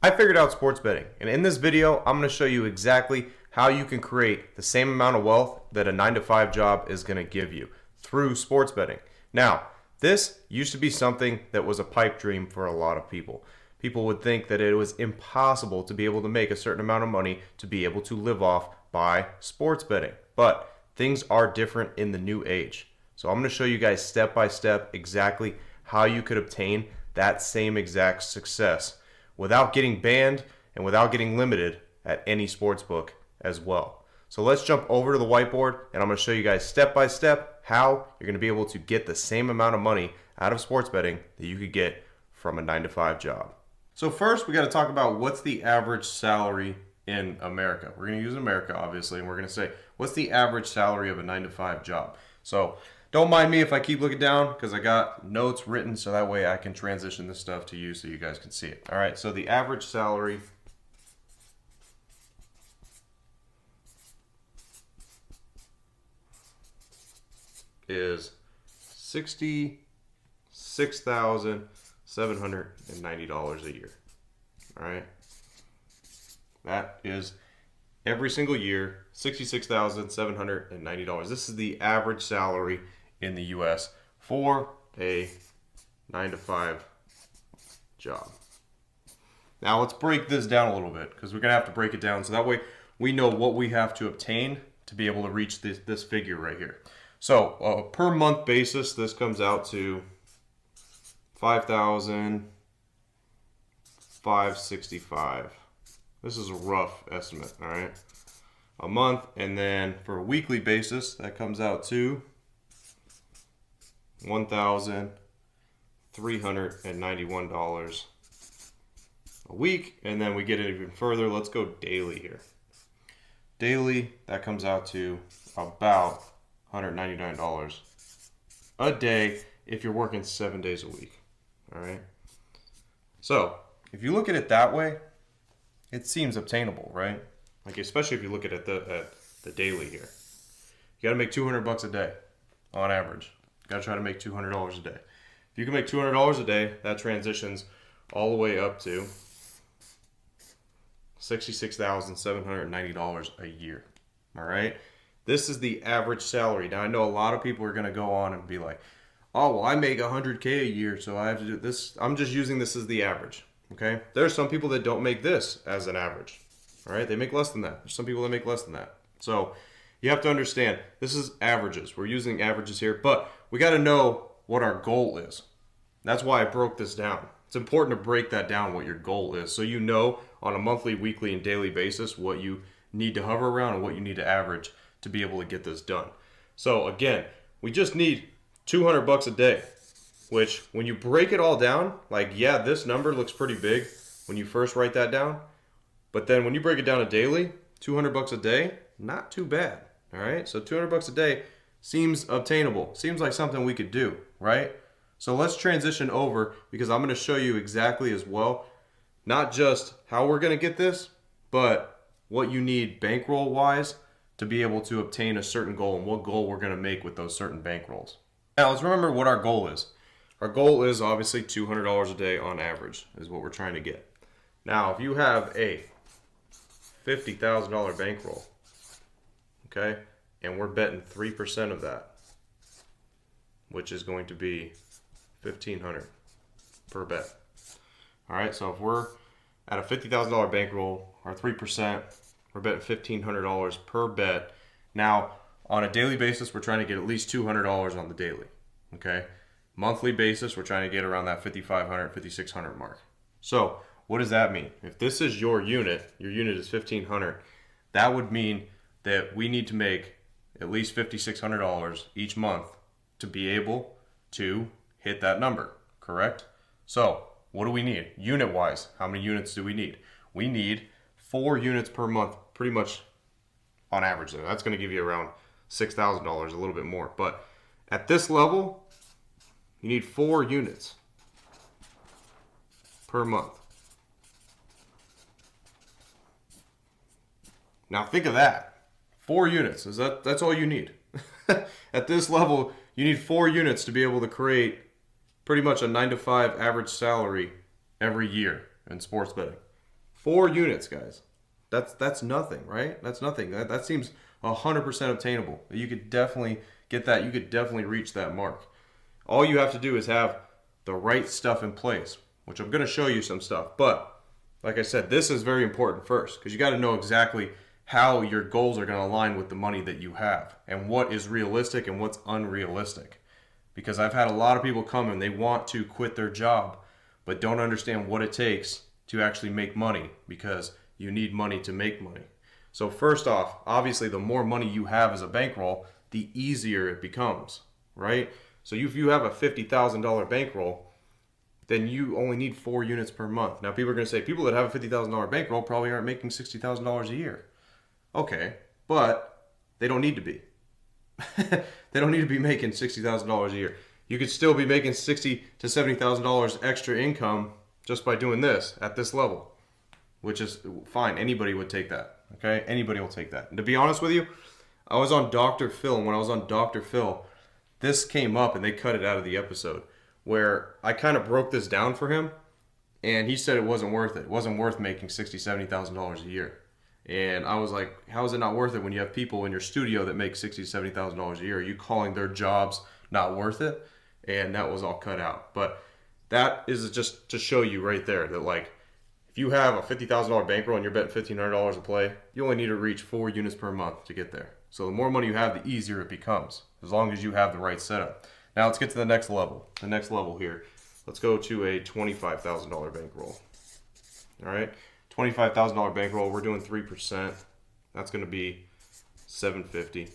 I figured out sports betting, and in this video, I'm going to show you exactly how you can create the same amount of wealth that a 9-to-5 job is going to give you through sports betting. Now, this used to be something that was a pipe dream for a lot of people. People would think that it was impossible to be able to make a certain amount of money to be able to live off by sports betting. But things are different in the new age. So I'm going to show you guys step by step exactly how you could obtain that same exact success without getting banned and without getting limited at any sports book as well. So let's jump over to the whiteboard and I'm going to show you guys step by step how you're going to be able to get the same amount of money out of sports betting that you could get from a 9-to-5 job. So first we got to talk about what's the average salary in America. We're going to use America obviously, and we're going to say what's the average salary of a 9-to-5 job. So don't mind me if I keep looking down because I got notes written so that way I can transition this stuff to you so you guys can see it. All right, so the average salary is $66,790 a year. All right, that is every single year, $66,790. This is the average salary in the U.S. for a 9-to-5 job. Now let's break this down a little bit because we're going to have to break it down so that way we know what we have to obtain to be able to reach this figure right here. So per month basis, this comes out to $5,565. This is a rough estimate, all right? A month, and then for a weekly basis, that comes out to $1,391 a week, and then we get it even further. Let's go daily here. Daily, that comes out to about $199 a day if you're working 7 days a week, all right? So if you look at it that way, it seems obtainable, right? Like especially if you look at it at the daily here. You got to make $200 a day on average. You got to try to make $200 a day. If you can make $200 a day, that transitions all the way up to $66,790 a year. All right? This is the average salary. Now I know a lot of people are going to go on and be like, "Oh, well I make $100K a year, so I have to do this." I'm just using this as the average. Okay? There are some people that don't make this as an average. All right? They make less than that. There's some people that make less than that. So you have to understand, this is averages. We're using averages here, but we got to know what our goal is. That's why I broke this down. It's important to break that down, what your goal is, so you know on a monthly, weekly, and daily basis what you need to hover around and what you need to average to be able to get this done. So again, we just need $200 a day, which when you break it all down, like, yeah, this number looks pretty big when you first write that down, but then when you break it down to daily, $200 a day, not too bad. All right, so $200 a day seems obtainable, seems like something we could do, right? So let's transition over because I'm going to show you exactly as well, not just how we're going to get this, but what you need bankroll wise to be able to obtain a certain goal and what goal we're going to make with those certain bankrolls. Now let's remember what our goal is. Our goal is obviously $200 a day on average is what we're trying to get. Now if you have a $50,000 bankroll, okay, and we're betting 3% of that, which is going to be $1,500 per bet. All right, so if we're at a $50,000 bankroll, our 3%, we're betting $1,500 per bet. Now, on a daily basis, we're trying to get at least $200 on the daily, okay? Monthly basis, we're trying to get around that $5,500, $5,600 mark. So what does that mean? If this is your unit is $1,500, that would mean that we need to make at least $5,600 each month to be able to hit that number, correct? So what do we need? Unit-wise, how many units do we need? We need 4 units per month, pretty much on average there. That's going to give you around $6,000, a little bit more. But at this level, you need 4 units per month. Now think of that. 4 units. That's all you need. At this level, you need 4 units to be able to create pretty much a 9-to-5 average salary every year in sports betting. 4 units, guys. That's nothing, right? That's nothing. That seems 100% obtainable. You could definitely get that. You could definitely reach that mark. All you have to do is have the right stuff in place, which I'm going to show you some stuff. But like I said, this is very important first, because you got to know exactly how your goals are going to align with the money that you have and what is realistic and what's unrealistic. Because I've had a lot of people come and they want to quit their job, but don't understand what it takes to actually make money, because you need money to make money. So first off, obviously the more money you have as a bankroll, the easier it becomes, right? So if you have a $50,000 bankroll, then you only need 4 units per month. Now people are going to say, people that have a $50,000 bankroll probably aren't making $60,000 a year. Okay, but they don't need to be. They don't need to be making $60,000 a year. You could still be making $60,000 to $70,000 extra income just by doing this at this level, which is fine. Anybody would take that. Okay, anybody will take that. And to be honest with you, I was on Dr. Phil, and when I was on Dr. Phil, this came up and they cut it out of the episode where I kind of broke this down for him, and he said it wasn't worth it. It wasn't worth making $60,000, $70,000 a year. And I was like, how is it not worth it when you have people in your studio that make $60,000, $70,000 a year? Are you calling their jobs not worth it? And that was all cut out. But that is just to show you right there that, like, if you have a $50,000 bankroll and you're betting $1,500 a play, you only need to reach 4 units per month to get there. So the more money you have, the easier it becomes, as long as you have the right setup. Now let's get to the next level. The next level here. Let's go to a $25,000 bankroll. All right, $25,000 bankroll. We're doing 3%. That's going to be $750.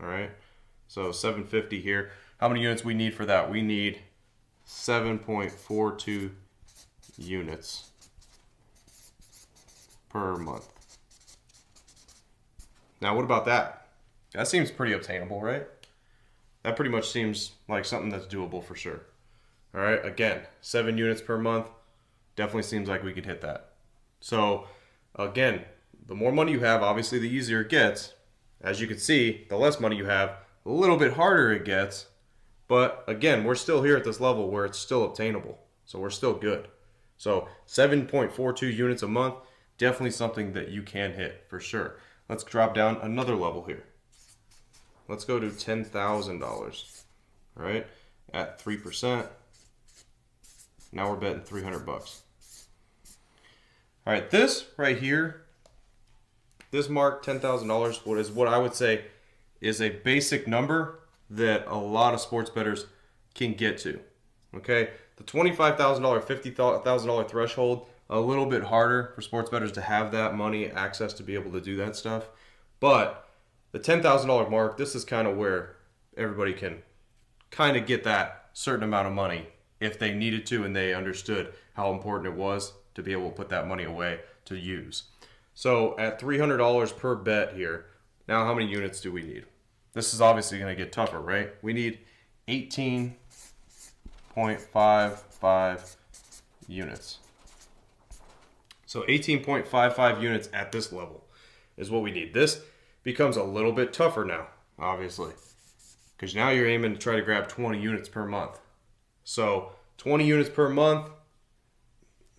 All right, so $750 here. How many units we need for that? We need 7.42 units per month. Now, what about that? That seems pretty obtainable, right? That pretty much seems like something that's doable for sure. All right, again, 7 units per month. Definitely seems like we could hit that. So, again, the more money you have, obviously the easier it gets. As you can see, the less money you have, a little bit harder it gets. But again, we're still here at this level where it's still obtainable. So we're still good. So 7.42 units a month, definitely something that you can hit for sure. Let's drop down another level here. Let's go to $10,000. All right, at 3%. Now we're betting 300 bucks. All right, this right here, this mark, $10,000, what is what I would say is a basic number that a lot of sports bettors can get to. Okay, the $25,000, $50,000 threshold, a little bit harder for sports bettors to have that money, access to be able to do that stuff. But the $10,000 mark, this is kind of where everybody can kind of get that certain amount of money if they needed to and they understood how important it was to be able to put that money away to use. So at $300 per bet here, now how many units do we need? This is obviously going to get tougher, right? We need 18.55 units. So 18.55 units at this level is what we need. This becomes a little bit tougher now, obviously, because now you're aiming to try to grab 20 units per month. So 20 units per month,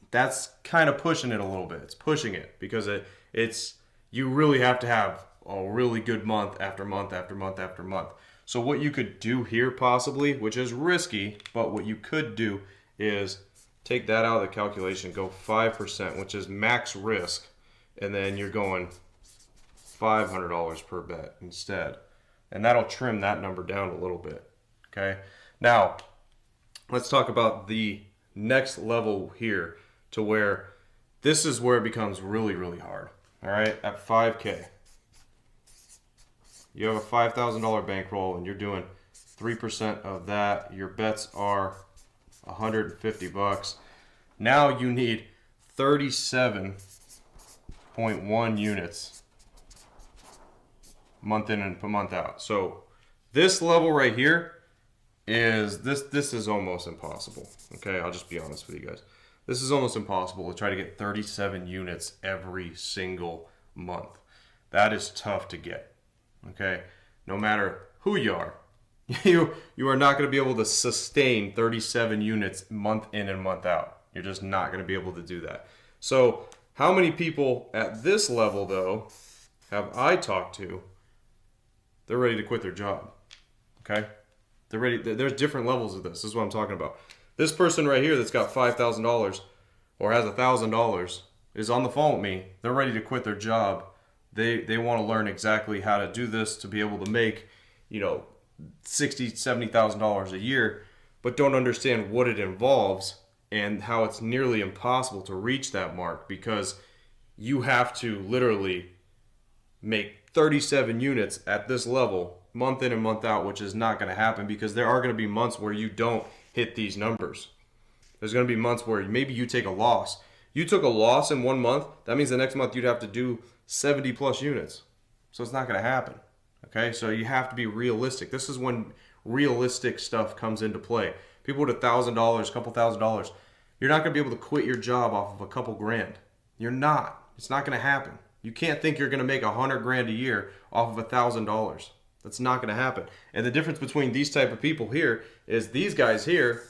that's kind of pushing it a little bit. It's pushing it because it's you really have to have a really good month after month after month after month. So what you could do here possibly, which is risky, but what you could do is take that out of the calculation, go 5%, which is max risk, and then you're going $500 per bet instead. And that'll trim that number down a little bit, okay? Now, let's talk about the next level here to where this is where it becomes really, really hard, all right? At 5K, you have a $5,000 bankroll and you're doing 3% of that. Your bets are 150 bucks. Now you need 37.1 units month in and month out. So this level right here is this is almost impossible. Okay, I'll just be honest with you guys. This is almost impossible to try to get 37 units every single month. That is tough to get. Okay, no matter who you are, you are not going to be able to sustain 37 units month in and month out. You're just not going to be able to do that. So how many people at this level, though, have I talked to? They're ready to quit their job. Okay? They're ready. There's different levels of this. This is what I'm talking about. This person right here that's got $5,000 or has $1,000 is on the phone with me. They're ready to quit their job. They want to learn exactly how to do this to be able to make, $60,000, $70,000 a year, but don't understand what it involves and how it's nearly impossible to reach that mark, because you have to literally make 37 units at this level month in and month out, which is not going to happen, because there are going to be months where you don't hit these numbers. There's going to be months where maybe you take a loss. You took a loss in 1 month, that means the next month you'd have to do 70 plus units. So it's not going to happen. Okay, so you have to be realistic. This is when realistic stuff comes into play. People with $1,000, couple $1,000, you're not going to be able to quit your job off of a couple grand. You're not. It's not going to happen. You can't think you're going to make $100,000 a year off of $1,000. That's not going to happen. And the difference between these type of people here is these guys here,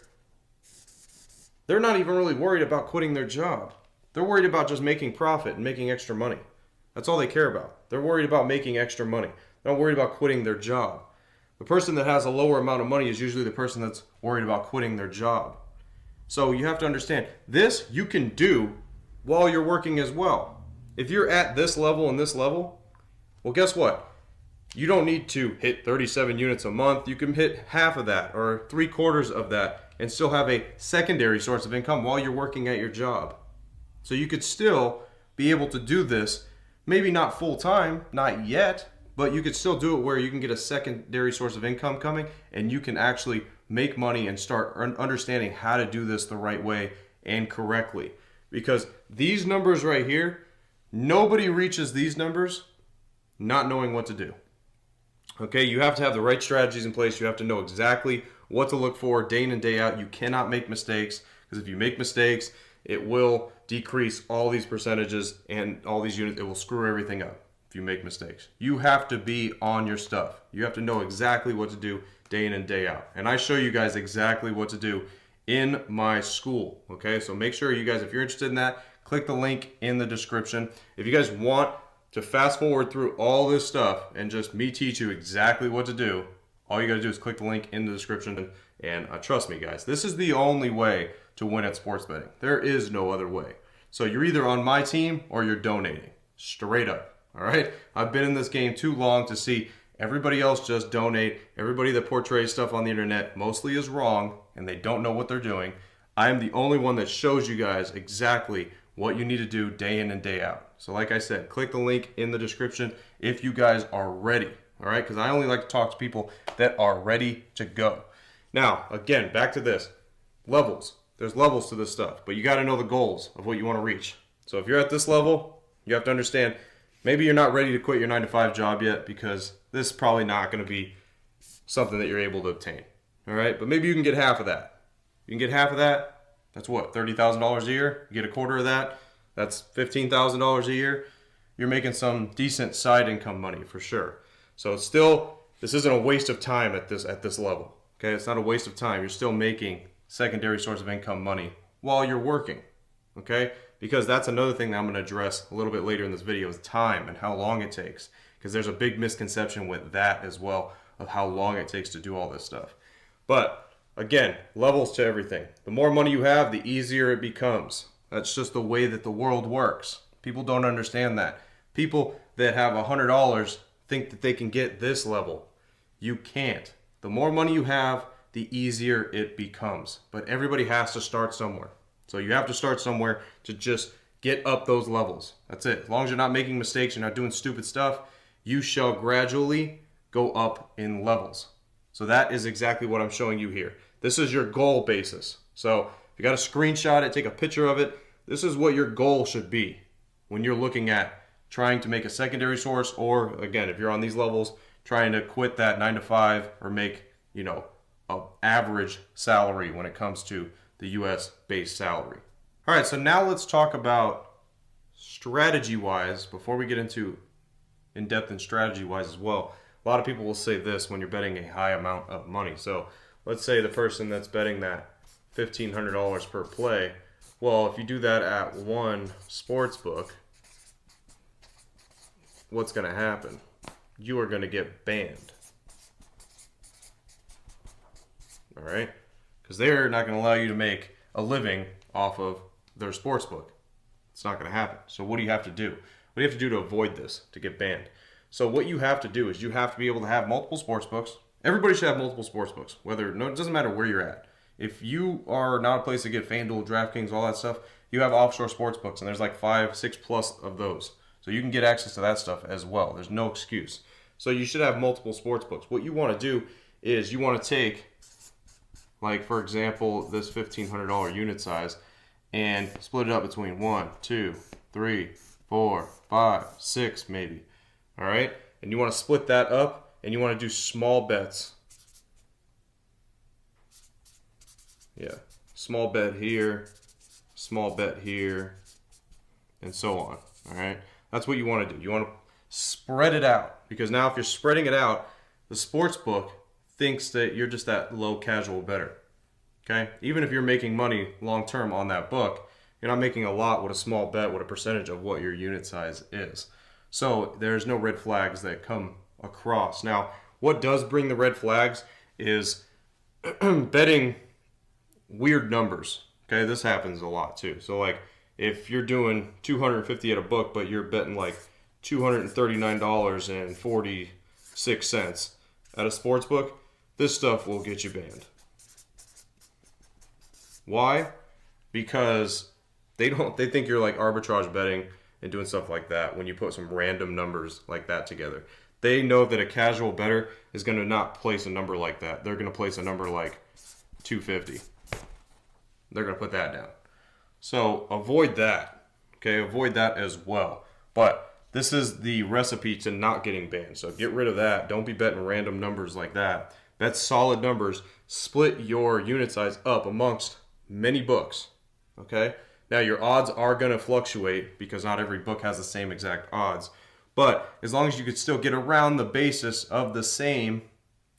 they're not even really worried about quitting their job. They're worried about just making profit and making extra money. That's all they care about. They're worried about making extra money. They're not worried about quitting their job. The person that has a lower amount of money is usually the person that's worried about quitting their job. So you have to understand, this you can do while you're working as well. If you're at this level and this level, well, guess what? You don't need to hit 37 units a month. You can hit half of that or 3/4 of that and still have a secondary source of income while you're working at your job. So you could still be able to do this, maybe not full time, not yet, but you could still do it where you can get a secondary source of income coming and you can actually make money and start understanding how to do this the right way and correctly. Because these numbers right here, nobody reaches these numbers not knowing what to do. Okay, you have to have the right strategies in place. You have to know exactly what to look for day in and day out. You cannot make mistakes, because if you make mistakes, it will decrease all these percentages and all these units. It will screw everything up if you make mistakes. You have to be on your stuff. You have to know exactly what to do day in and day out. And I show you guys exactly what to do in my school. Okay, so make sure you guys, if you're interested in that, click the link in the description. If you guys want to fast forward through all this stuff and just me teach you exactly what to do, all you got to do is click the link in the description. And trust me, guys, this is the only way to win at sports betting. There is no other way. So you're either on my team or you're donating. Straight up. All right? I've been in this game too long to see everybody else just donate. Everybody that portrays stuff on the internet mostly is wrong and they don't know what they're doing. I am the only one that shows you guys exactly what you need to do day in and day out. So like I said, click the link in the description if you guys are ready. All right? Because I only like to talk to people that are ready to go. Now, again, back to this. Levels. There's levels to this stuff, but you got to know the goals of what you want to reach. So if you're at this level, you have to understand, maybe you're not ready to quit your 9-to-5 job yet, because this is probably not going to be something that you're able to obtain. All right? But maybe you can get half of that. You can get half of that. That's what, $30,000 a year? You get a quarter of that. That's $15,000 a year. You're making some decent side income money for sure. So it's still, this isn't a waste of time at this level. Okay? It's not a waste of time. You're still making secondary source of income money while you're working. Okay? Because that's another thing that I'm going to address a little bit later in this video, is time and how long it takes. Because there's a big misconception with that as well, of how long it takes to do all this stuff. But again, levels to everything. The more money you have, the easier it becomes. That's just the way that the world works. People don't understand that. People that have $100 think that they can get this level. You can't. The more money you have, the easier it becomes. But everybody has to start somewhere. So you have to start somewhere to just get up those levels. That's it. As long as you're not making mistakes, you're not doing stupid stuff, you shall gradually go up in levels. So that is exactly what I'm showing you here. This is your goal basis. So if you got to screenshot it, take a picture of it, this is what your goal should be when you're looking at trying to make a secondary source, or again, if you're on these levels, trying to quit that 9-to-5 or make, an average salary when it comes to the US based salary. All right, so now let's talk about strategy-wise, before we get into in-depth and strategy-wise as well. A lot of people will say this when you're betting a high amount of money. So let's say the person that's betting that $1,500 per play, Well, if you do that at one sports book, what's going to happen? You are going to get banned. All right? Because they're not going to allow you to make a living off of their sports book. It's not going to happen. So what do you have to do? What do you have to do to avoid this, to get banned? So what you have to do is you have to be able to have multiple sports books. Everybody should have multiple sports books. No, it doesn't matter where you're at. If you are not a place to get FanDuel, DraftKings, all that stuff, you have offshore sports books, and there's like 5, 6 plus of those. So you can get access to that stuff as well. There's no excuse. So you should have multiple sports books. What you want to do is you want to take, like for example, this $1,500 unit size and split it up between 1, 2, 3, 4, 5, 6 maybe. All right? And you want to split that up and you want to do small bets. Yeah. Small bet here, small bet here, and so on. All right? That's what you want to do. You want to spread it out, because now if you're spreading it out, the sports book thinks that you're just that low casual bettor. Okay? Even if you're making money long term on that book, you're not making a lot with a small bet with a percentage of what your unit size is. So there's no red flags that come across. Now, what does bring the red flags is betting weird numbers. Okay? This happens a lot too. So like if you're doing 250 at a book, but you're betting like $239.46 at a sports book, this stuff will get you banned. Why? Because they think you're like arbitrage betting and doing stuff like that when you put some random numbers like that together. They know that a casual bettor is going to not place a number like that. They're going to place a number like 250. They're going to put that down. So avoid that. Okay, avoid that as well. But this is the recipe to not getting banned. So get rid of that. Don't be betting random numbers like that. Bet solid numbers. Split your unit size up amongst many books. Okay? Now your odds are going to fluctuate because not every book has the same exact odds. But as long as you could still get around the basis of the same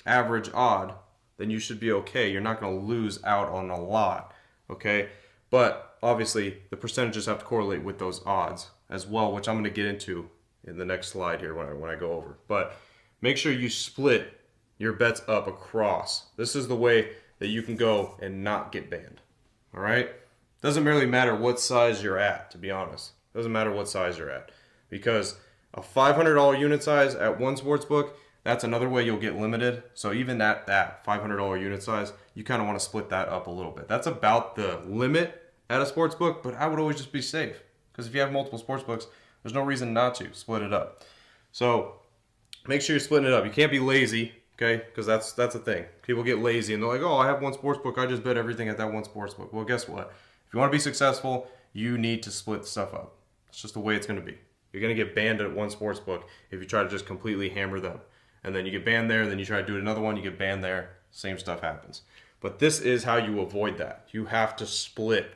average odd, then you should be okay. You're not going to lose out on a lot. Okay? But obviously the percentages have to correlate with those odds as well, which I'm going to get into in the next slide here when I go over. But make sure you split your bets up across. This is the way that you can go and not get banned. All right? Doesn't really matter what size you're at, to be honest. Doesn't matter what size you're at, because a $500 unit size at one sports book, that's another way you'll get limited. So even at that $500 unit size, you kind of want to split that up a little bit. That's about the limit at a sports book, but I would always just be safe, because if you have multiple sports books, there's no reason not to split it up. So make sure you're splitting it up. You can't be lazy, okay? Because that's a thing. People get lazy and they're like, oh, I have one sports book. I just bet everything at that one sports book. Well, guess what? If you want to be successful, you need to split stuff up. It's just the way it's going to be. You're going to get banned at one sports book if you try to just completely hammer them. And then you get banned there, then you try to do another one, you get banned there, same stuff happens. But this is how you avoid that. You have to split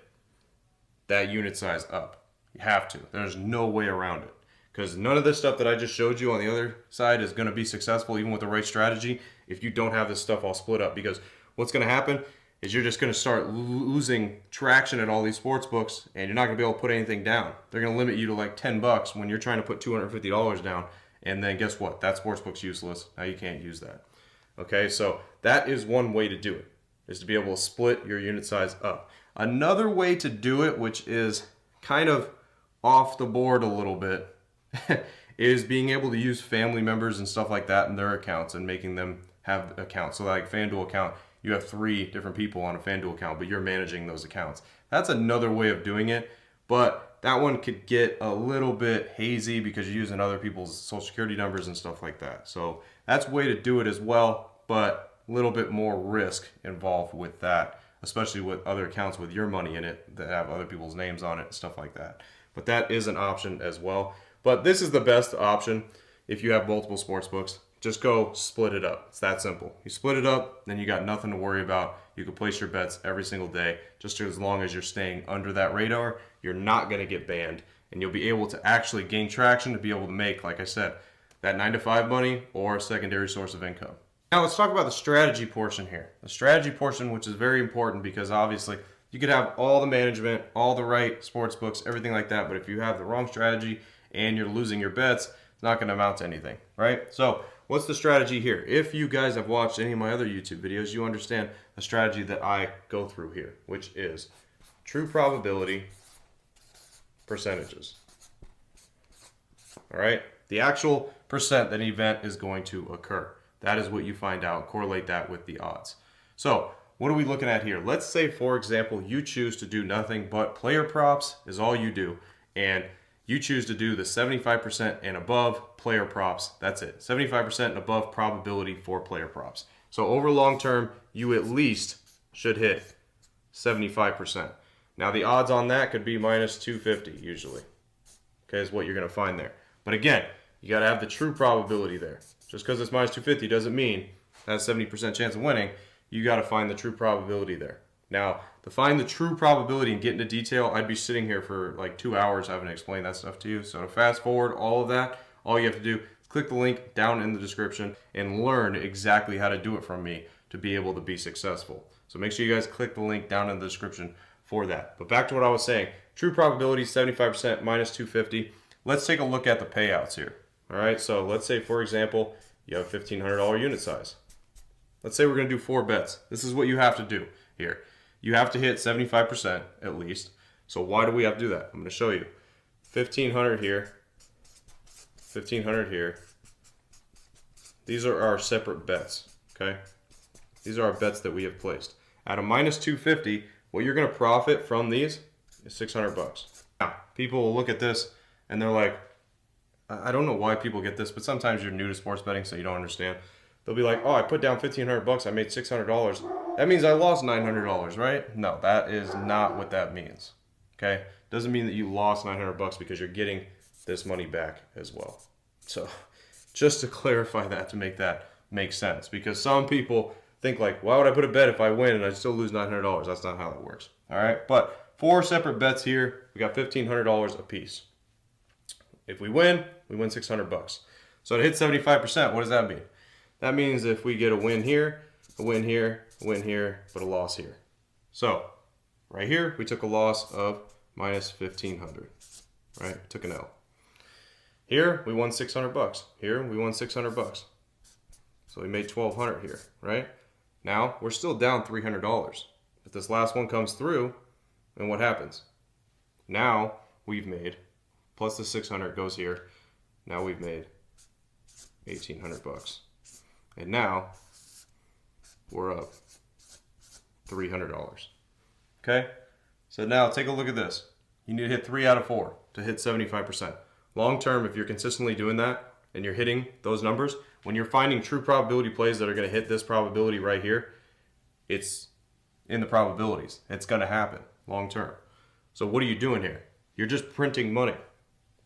that unit size up. You have to. There's no way around it. Because none of this stuff that I just showed you on the other side is going to be successful, even with the right strategy, if you don't have this stuff all split up. Because what's going to happen is you're just going to start losing traction at all these sports books, and you're not going to be able to put anything down. They're going to limit you to like $10 when you're trying to put $250 down. And then guess what? That sports book's useless. Now you can't use that. Okay, so that is one way to do it, is to be able to split your unit size up. Another way to do it, which is kind of off the board a little bit, is being able to use family members and stuff like that in their accounts and making them have accounts. So like FanDuel account, you have 3 different people on a FanDuel account, but you're managing those accounts. That's another way of doing it, but that one could get a little bit hazy because you're using other people's social security numbers and stuff like that. So that's a way to do it as well, but a little bit more risk involved with that, especially with other accounts with your money in it that have other people's names on it and stuff like that. But that is an option as well. But this is the best option if you have multiple sports books. Just go split it up. It's that simple. You split it up, then you got nothing to worry about. You can place your bets every single day, just as long as you're staying under that radar. You're not going to get banned, and you'll be able to actually gain traction to be able to make, like I said, that 9-to-5 money or a secondary source of income. Now let's talk about the strategy portion here. The strategy portion, which is very important because obviously You could have all the management, all the right sports books, everything like that, but if you have the wrong strategy and you're losing your bets, it's not going to amount to anything, right? So what's the strategy here? If you guys have watched any of my other YouTube videos, you understand the strategy that I go through here, which is true probability percentages. All right, the actual percent that an event is going to occur. That is what you find out, correlate that with the odds. So what are we looking at here? Let's say, for example, you choose to do nothing but player props is all you do, and you choose to do the 75% and above player props. That's it, 75% and above probability for player props. So over long term, you at least should hit 75%. Now the odds on that could be minus 250 usually. Okay, is what you're going to find there. But again, you got to have the true probability there. Just because it's minus 250 doesn't mean that's 70% chance of winning. You got to find the true probability there. Now, to find the true probability and get into detail, I'd be sitting here for like 2 hours having to explain that stuff to you. So to fast forward all of that, all you have to do is click the link down in the description and learn exactly how to do it from me to be able to be successful. So make sure you guys click the link down in the description for that. But back to what I was saying, true probability 75% minus 250. Let's take a look at the payouts here. All right, so let's say, for example, you have a $1,500 unit size. Let's say we're going to do 4 bets. This is what you have to do here. You have to hit 75% at least. So why do we have to do that? I'm going to show you. 1,500 here, 1,500 here. These are our separate bets, okay? These are our bets that we have placed. At a minus 250, what you're going to profit from these is 600 bucks. Now, people will look at this and they're like, I don't know why people get this, but sometimes you're new to sports betting, so you don't understand. They'll be like, oh, I put down 1,500 bucks, I made $600. That means I lost $900, right? No, that is not what that means, okay? Doesn't mean that you lost 900 bucks because you're getting this money back as well. So just to clarify that, to make that make sense, because some people think like, why would I put a bet if I win and I still lose $900? That's not how that works, all right? But 4 separate bets here. We got $1,500 a piece. If we win 600 bucks. So to hit 75%, what does that mean? That means if we get a win here, a win here, a win here, but a loss here. So right here, we took a loss of minus 1,500, right? Took an L. Here, we won 600 bucks. Here, we won 600 bucks. So we made 1,200 here, right? Now, we're still down $300. If this last one comes through, then what happens? Now, we've made, plus the 600 goes here, now we've made 1,800 bucks. And now, we're up $300. Okay? So now, take a look at this. You need to hit 3 out of 4 to hit 75%. Long term, if you're consistently doing that, and you're hitting those numbers, when you're finding true probability plays that are going to hit this probability right here, it's in the probabilities. It's going to happen long term. So what are you doing here? You're just printing money.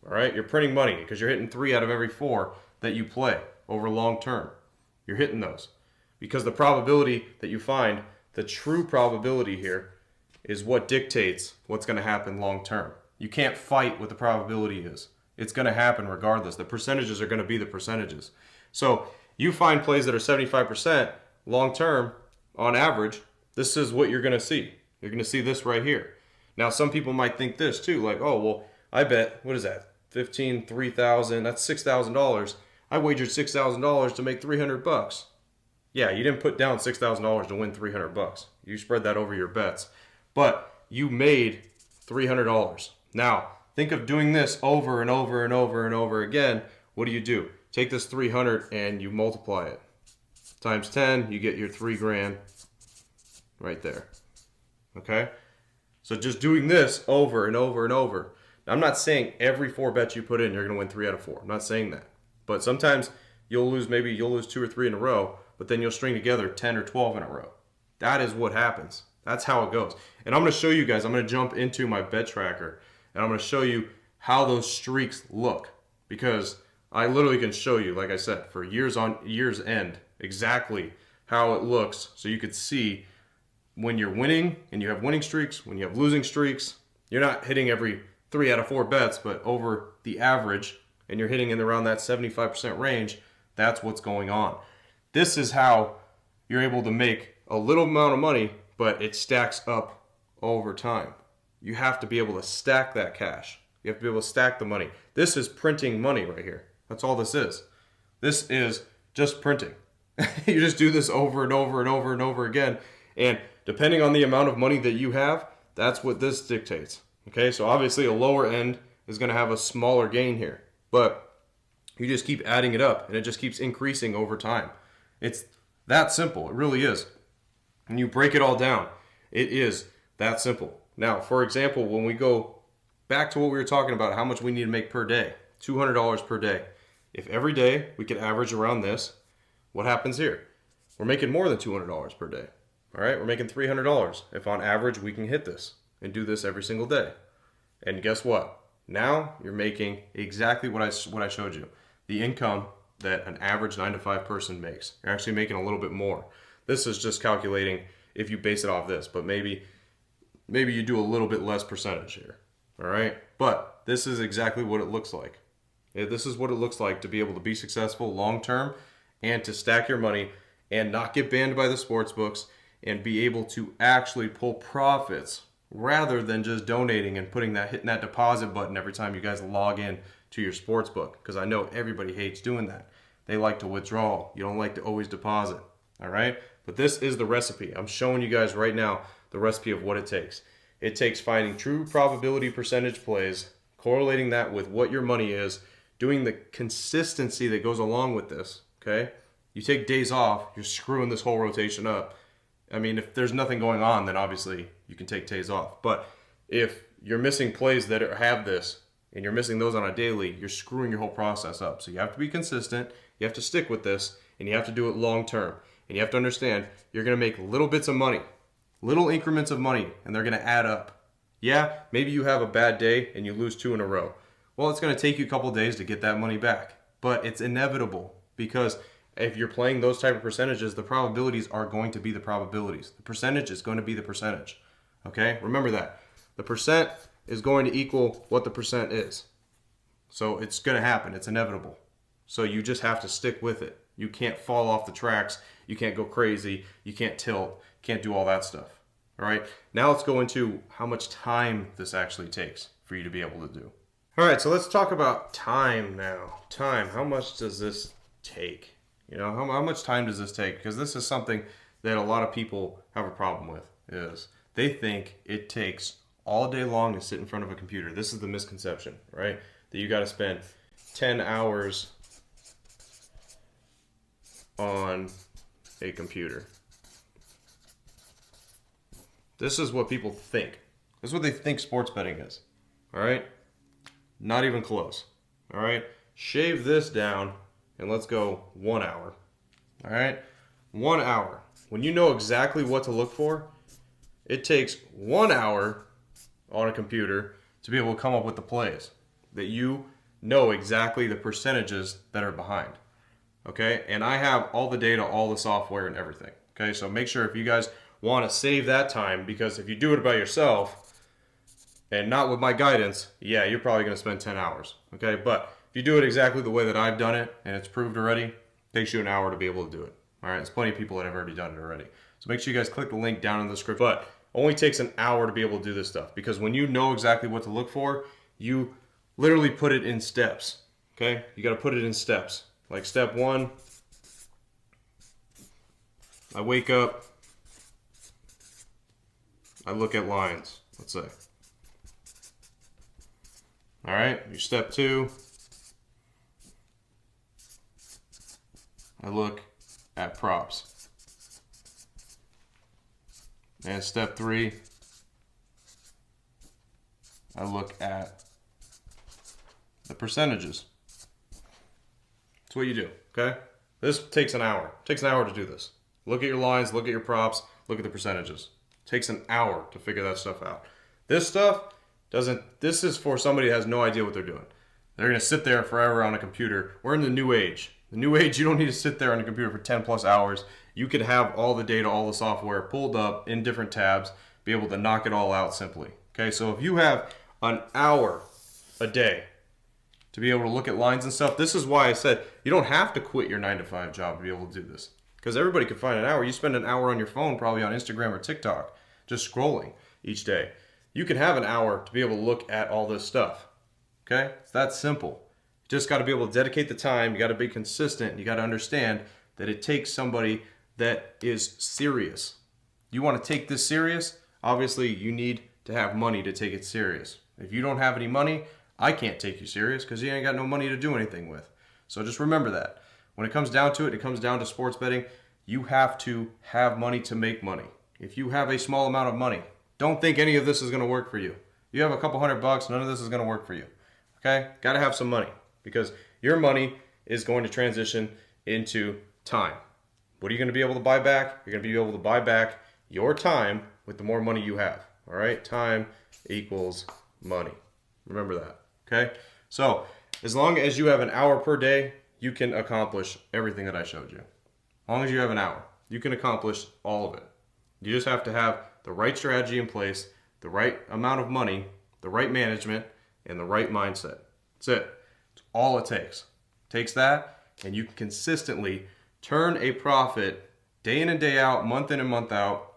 All right? You're printing money because you're hitting 3 out of every 4 that you play over long term. You're hitting those. Because the probability that you find, the true probability here, is what dictates what's going to happen long term. You can't fight what the probability is. It's going to happen regardless. The percentages are going to be the percentages. So you find plays that are 75% long term, on average, this is what you're going to see. You're going to see this right here. Now, some people might think this too, like, oh, well, I bet, what is that? 3,000, that's $6,000. I wagered $6,000 to make 300 bucks. Yeah, you didn't put down $6,000 to win 300 bucks. You spread that over your bets. But you made $300. Now, think of doing this over and over and over and over again. What do? Take this 300 and you multiply it. Times 10, you get your 3 grand right there. Okay? So just doing this over and over and over. Now, I'm not saying every 4 bets you put in, you're going to win 3 out of 4. I'm not saying that. But sometimes you'll lose 2 or 3 in a row, but then you'll string together 10 or 12 in a row. That is what happens. That's how it goes. And I'm going to show you guys, I'm going to jump into my bet tracker, and I'm going to show you how those streaks look. Because I literally can show you, like I said, for years on years end, exactly how it looks. So you could see when you're winning and you have winning streaks, when you have losing streaks, you're not hitting every 3 out of 4 bets, but over the average, and you're hitting in around that 75% range, that's what's going on. This is how you're able to make a little amount of money, but it stacks up over time. You have to be able to stack that cash. You have to be able to stack the money. This is printing money right here. That's all this is. This is just printing. You just do this over and over and over and over again. And depending on the amount of money that you have, that's what this dictates. Okay, so obviously a lower end is going to have a smaller gain here. But you just keep adding it up and it just keeps increasing over time. It's that simple. It really is. And you break it all down, it is that simple. Now, for example, when we go back to what we were talking about, how much we need to make per day, $200 per day. If every day we could average around this, what happens here? We're making more than $200 per day. All right, we're making $300 if on average we can hit this and do this every single day. And guess what? Now you're making exactly what I showed you. The income that an average 9-to-5 person makes. You're actually making a little bit more. This is just calculating if you base it off this, but maybe you do a little bit less percentage here. All right, but this is exactly what it looks like. This is what it looks like to be able to be successful long term and to stack your money and not get banned by the sports books and be able to actually pull profits rather than just donating and hitting that deposit button every time you guys log in to your sports book, because I know everybody hates doing that. They like to withdraw. You don't like to always deposit. All right, but this is the recipe. I'm showing you guys right now the recipe of what it takes. It takes finding true probability percentage plays, correlating that with what your money is, doing the consistency that goes along with this, okay? You take days off, you're screwing this whole rotation up. I mean, if there's nothing going on, then obviously you can take days off. But if you're missing plays that have this, and you're missing those on a daily, you're screwing your whole process up. So you have to be consistent, you have to stick with this, and you have to do it long term. And you have to understand, you're gonna make little bits of money, little increments of money, and they're gonna add up. Yeah, maybe you have a bad day and you lose 2 in a row. Well, it's going to take you a couple of days to get that money back, but it's inevitable, because if you're playing those type of percentages, the probabilities are going to be the probabilities. The percentage is going to be the percentage. Okay, remember that. The percent is going to equal what the percent is. So it's going to happen. It's inevitable. So you just have to stick with it. You can't fall off the tracks. You can't go crazy. You can't tilt. Can't do all that stuff. All right, now let's go into how much time this actually takes for you to be able to do. All right, so let's talk about time now. Time, how much does this take? You know, how much time does this take? Because this is something that a lot of people have a problem with, is they think it takes all day long to sit in front of a computer. This is the misconception, right? That you got to spend 10 hours on a computer. This is what people think. This is what they think sports betting is, all right? Not even close. All right, shave this down and let's go 1 hour. All right, 1 hour. When you know exactly what to look for, it takes 1 hour on a computer to be able to come up with the plays that you know exactly the percentages that are behind. Okay, and I have all the data, all the software and everything. Okay, so make sure if you guys want to save that time, because if you do it by yourself and not with my guidance, yeah, you're probably going to spend 10 hours, okay? But if you do it exactly the way that I've done it, and it's proved already, it takes you an hour to be able to do it, all right? There's plenty of people that have already done it already. So make sure you guys click the link down in the description. But only takes an hour to be able to do this stuff, because when you know exactly what to look for, you literally put it in steps, okay? You got to put it in steps. Like step 1, I wake up, I look at lines, let's say. All right, your step 2, I look at props. And step 3, I look at the percentages. That's what you do, okay? This takes an hour. It takes an hour to do this. Look at your lines, look at your props, look at the percentages. It takes an hour to figure that stuff out. This stuff this is for somebody that has no idea what they're doing. They're going to sit there forever on a computer. We're in the new age. The new age, you don't need to sit there on a computer for 10 plus hours. You could have all the data, all the software pulled up in different tabs, be able to knock it all out simply. Okay, so if you have an hour a day to be able to look at lines and stuff, this is why I said you don't have to quit your 9-to-5 job to be able to do this. Because everybody can find an hour. You spend an hour on your phone, probably on Instagram or TikTok, just scrolling. each day. You can have an hour to be able to look at all this stuff. Okay? It's that simple. You just got to be able to dedicate the time. You got to be consistent. You got to understand that it takes somebody that is serious. You want to take this serious? Obviously, you need to have money to take it serious. If you don't have any money, I can't take you serious because you ain't got no money to do anything with. So just remember that. When it comes down to it, it comes down to sports betting. You have to have money to make money. If you have a small amount of money, don't think any of this is going to work for you. You have a couple $100, none of this is going to work for you. Okay? Got to have some money because your money is going to transition into time. What are you going to be able to buy back? You're going to be able to buy back your time with the more money you have. All right? Time equals money. Remember that. Okay? So, as long as you have an hour per day, you can accomplish everything that I showed you. As long as you have an hour, you can accomplish all of it. You just have to have the right strategy in place, the right amount of money, the right management, and the right mindset. That's it. It's all it takes. It takes that, and you can consistently turn a profit day in and day out, month in and month out,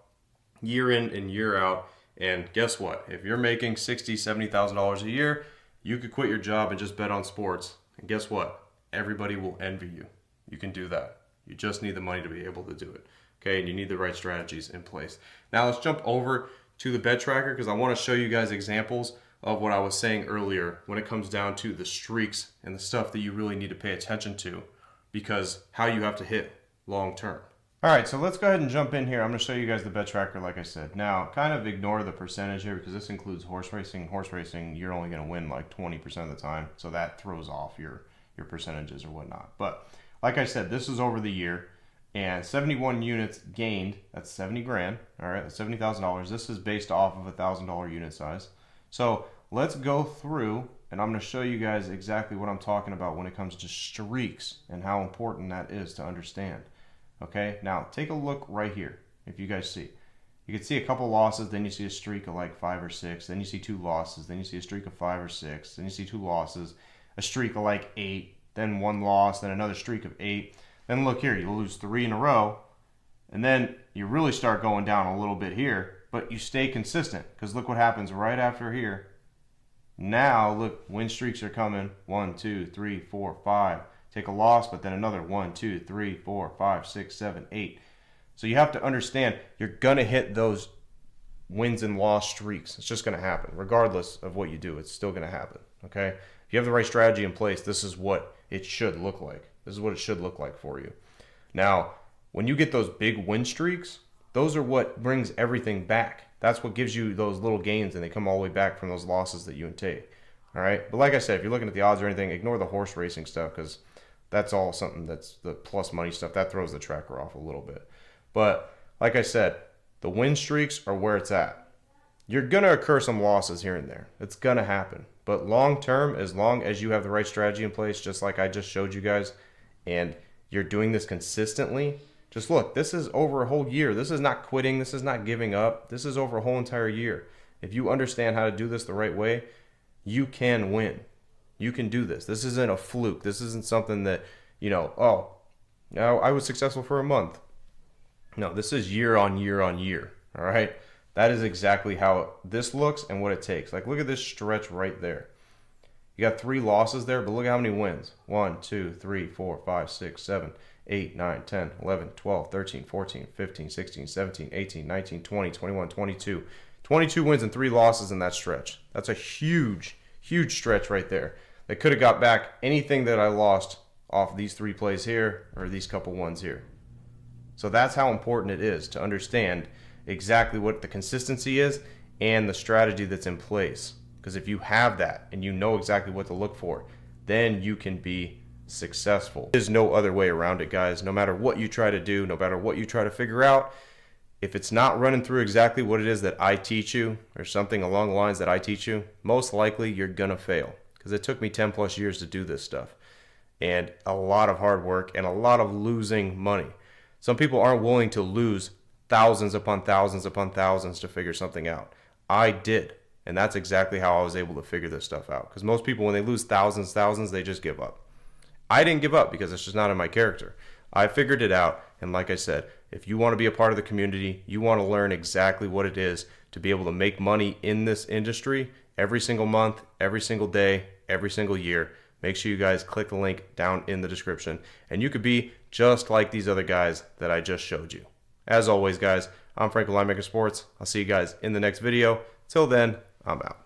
year in and year out. And guess what? If you're making $60,000, $70,000 a year, you could quit your job and just bet on sports. And guess what? Everybody will envy you. You can do that. You just need the money to be able to do it. Okay, and you need the right strategies in place. Now let's jump over to the bet tracker because I want to show you guys examples of what I was saying earlier when it comes down to the streaks and the stuff that you really need to pay attention to because how you have to hit long term. All right, so let's go ahead and jump in here. I'm going to show you guys the bet tracker like I said. Now, kind of ignore the percentage here because this includes horse racing. Horse racing, you're only going to win like 20% of the time, so that throws off your percentages or whatnot. But like I said, this is over the year. And 71 units gained, that's 70 grand, all right, that's $70,000. This is based off of a $1,000 unit size. So let's go through, and I'm going to show you guys exactly what I'm talking about when it comes to streaks and how important that is to understand. Okay, now take a look right here, if you guys see. You can see a couple losses, then you see a streak of like 5 or 6, then you see 2 losses, then you see a streak of 5 or 6, then you see 2 losses, a streak of like 8, then 1 loss, then another streak of 8. Then look here, you lose 3 in a row, and then you really start going down a little bit here, but you stay consistent, because look what happens right after here. Now, look, win streaks are coming. 1, 2, 3, 4, 5. Take a loss, but then another 1, 2, 3, 4, 5, 6, 7, 8. So you have to understand, you're going to hit those wins and loss streaks. It's just going to happen. Regardless of what you do, it's still going to happen, okay? If you have the right strategy in place, this is what it should look like. This is what it should look like for you. Now, when you get those big win streaks, those are what brings everything back. That's what gives you those little gains, and they come all the way back from those losses that you take. All right? But like I said, if you're looking at the odds or anything, ignore the horse racing stuff because that's all something that's the plus money stuff. That throws the tracker off a little bit. But like I said, the win streaks are where it's at. You're going to occur some losses here and there. It's going to happen. But long term, as long as you have the right strategy in place, just like I just showed you guys, and you're doing this consistently, just look, this is over a whole year. This is not quitting. This is not giving up. This is over a whole entire year. If you understand how to do this the right way, you can win. You can do this. This isn't a fluke. This isn't something that, I was successful for a month. No, this is year on year on year. All right? That is exactly how this looks and what it takes. Like, look at this stretch right there. You got 3 losses there, but look at how many wins. 1, 2, 3, 4, 5, 6, 7, 8, 9, 10, 11, 12, 13, 14, 15, 16, 17, 18, 19, 20, 21, 22. 22 wins and 3 losses in that stretch. That's a huge, huge stretch right there. They could have got back anything that I lost off these 3 plays here or these couple ones here. So that's how important it is to understand exactly what the consistency is and the strategy that's in place. Because if you have that and you know exactly what to look for, then you can be successful. There's no other way around it, guys. No matter what you try to do, no matter what you try to figure out, if it's not running through exactly what it is that I teach you or something along the lines that I teach you, most likely you're going to fail. Because it took me 10 plus years to do this stuff. And a lot of hard work and a lot of losing money. Some people aren't willing to lose thousands upon thousands upon thousands to figure something out. I did. And that's exactly how I was able to figure this stuff out. Because most people, when they lose thousands, they just give up. I didn't give up because it's just not in my character. I figured it out, And like I said, if you want to be a part of the community, you want to learn exactly what it is to be able to make money in this industry every single month, every single day, every single year, make sure you guys click the link down in the description. And you could be just like these other guys that I just showed you. As always, guys, I'm Frank with Linemaker Sports. I'll see you guys in the next video. Till then, I'm out.